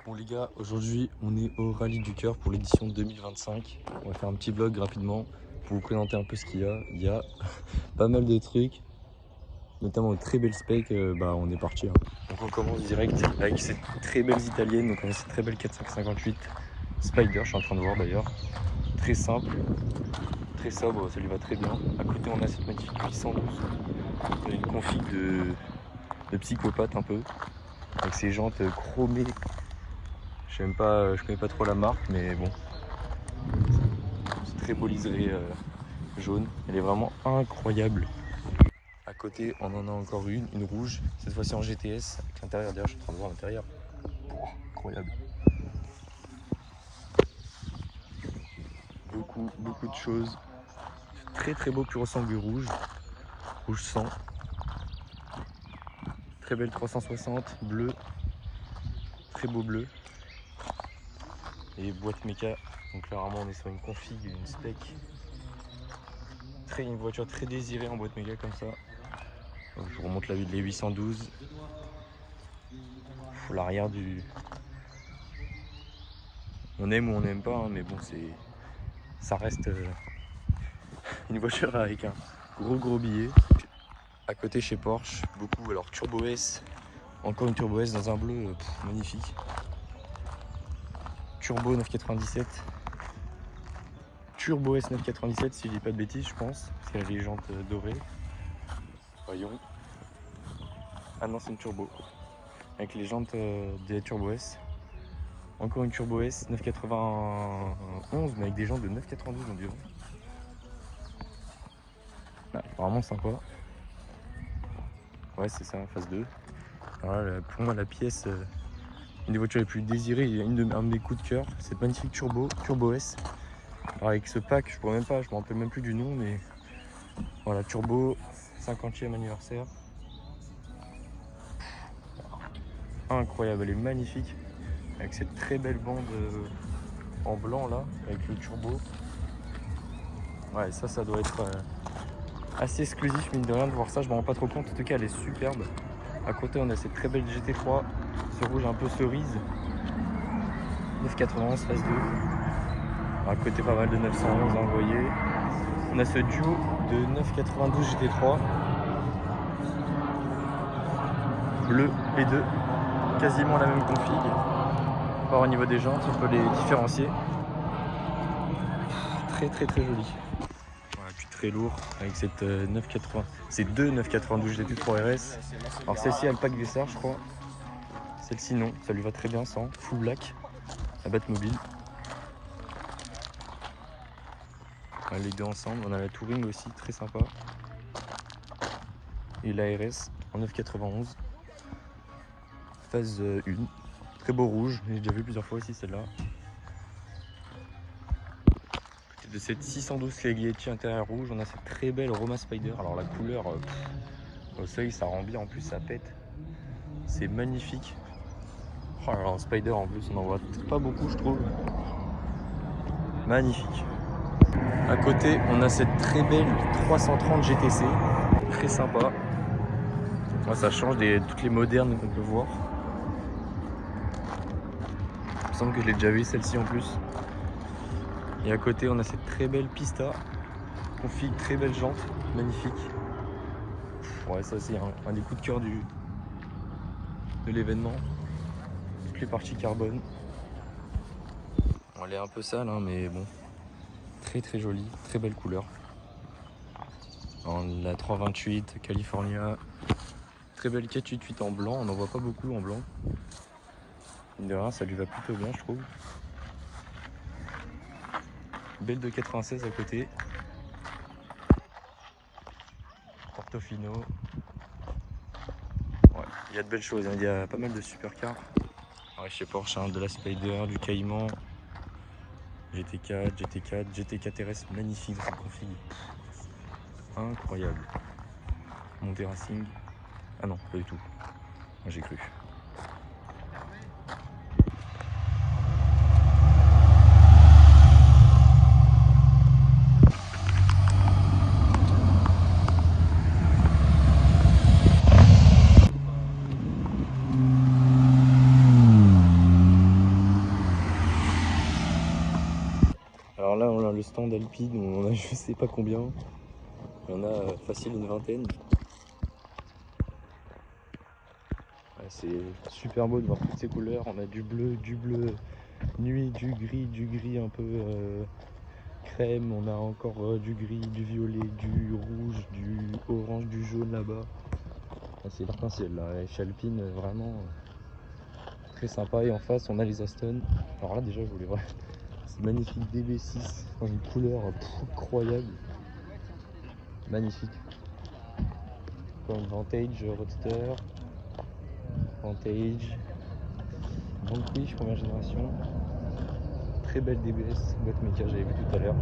Bon les gars, aujourd'hui on est au Rallye du Cœur pour l'édition 2025. On va faire un petit vlog rapidement pour vous présenter un peu ce qu'il y a. Il y a pas mal de trucs, notamment une très belle spec, on est parti. Donc on commence direct avec ces très belles italiennes. Donc on a cette très belle 458 Spider, je suis en train de voir d'ailleurs. Très simple, très sobre, ça lui va très bien. À côté on a cette magnifique 812. On a une config de psychopathe un peu, avec ses jantes chromées. Je connais pas trop la marque, mais bon, c'est très beau liseré jaune. Elle est vraiment incroyable. À côté, on en a encore une rouge, cette fois-ci en GTS, avec l'intérieur. D'ailleurs, je suis en train de voir l'intérieur. Oh, incroyable. Beaucoup de choses. Très beau pur sang rouge, rouge sang. Très belle 360, bleu, très beau bleu. Et boîte méca, donc là vraiment on est sur une config, une spec. Une voiture très désirée en boîte méca comme ça. Donc, je vous remonte la vue de les 812. L'arrière du... On aime ou on n'aime pas, hein, mais bon, ça reste une voiture avec un gros billet. À côté chez Porsche, beaucoup, alors Turbo S, encore une Turbo S dans un bleu magnifique. Turbo 997. Turbo S 997 si je dis pas de bêtises, je pense, parce qu'elle a les jantes dorées. Voyons. Ah non, c'est une Turbo. Avec les jantes des Turbo S. Encore une Turbo S 991, mais avec des jantes de 992 on dirait. Ah, vraiment sympa. Ouais, c'est ça, phase 2. Alors, pour moi, la pièce, une des voitures les plus désirées, un de mes coups de cœur, cette magnifique Turbo S. Alors, avec ce pack, je me rappelle même plus du nom, mais voilà, Turbo, 50e anniversaire. Incroyable, elle est magnifique. Avec cette très belle bande en blanc là, avec le turbo. Ouais, ça doit être assez exclusif, mine de rien, de voir ça. Je m'en rends pas trop compte. En tout cas, elle est superbe. À côté, on a cette très belle GT3, ce rouge un peu cerise. 991 phase 2. Alors, à côté, pas mal de 911, hein, vous voyez. On a ce duo de 992 GT3. Bleu, les deux. Quasiment la même config. Au niveau des jantes, on peut les différencier. Très joli. Voilà, puis très lourd avec cette 980. C'est deux 992 GT3 RS. Alors celle-ci a le pack Vessar, je crois. Celle-ci non, ça lui va très bien sans. Full black, la Batmobile. Voilà, les deux ensemble. On a la Touring aussi, très sympa. Et la RS en 991. Phase 1. Très beau rouge, j'ai déjà vu plusieurs fois aussi celle-là. De cette 612 Cagliacci intérieur rouge, on a cette très belle Roma Spider. Alors la couleur au seuil, ça rend bien, en plus ça pète. C'est magnifique. Oh, alors un Spider en plus, on en voit pas beaucoup je trouve. Magnifique. À côté, on a cette très belle 330 GTC. Très sympa. Moi, ça change toutes les modernes qu'on peut voir. Il me semble que je l'ai déjà vu celle-ci en plus. Et à côté, on a cette très belle Pista, config, très belle jante, magnifique. Ouais, ça c'est un des coups de cœur de l'événement. Toutes les parties carbone. Bon, elle est un peu sale, hein, mais bon, très jolie, très belle couleur. La 328 California, très belle 488 en blanc, on n'en voit pas beaucoup en blanc. Mine de rien, ça lui va plutôt bien, je trouve. Belle de 96 à côté. Portofino. Ouais, il y a de belles choses, hein. Il y a pas mal de supercars. Ouais, chez Porsche, hein, de la Spider, du Cayman, GT4, GT4 RS, magnifique dans cette config. Incroyable. Monté Racing. Ah non, pas du tout. Moi j'ai cru. le stand Alpine, on en a je sais pas combien. Il y en a facile une vingtaine. Ouais, c'est super beau de voir toutes ces couleurs. On a du bleu nuit, du gris un peu crème. On a encore du gris, du violet, du rouge, du orange, du jaune là-bas. Ah, c'est l'arc-en-ciel là. Chez Alpine, vraiment très sympa. Et en face, on a les Aston. Alors là, déjà, je voulais voir. C'est magnifique DB6 dans une couleur incroyable. Magnifique. Comme Vantage, Roadster, Vantage, Vanquish première génération. Très belle DBS, boîte méca, j'avais vu tout à l'heure.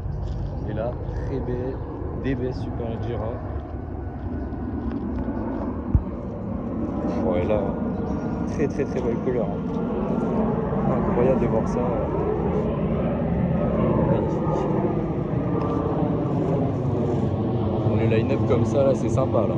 Et là, très belle DBS Superleggera. Ouais, là, très belle couleur. Incroyable de voir ça. Magnifique. Le line-up comme ça, là, c'est sympa là.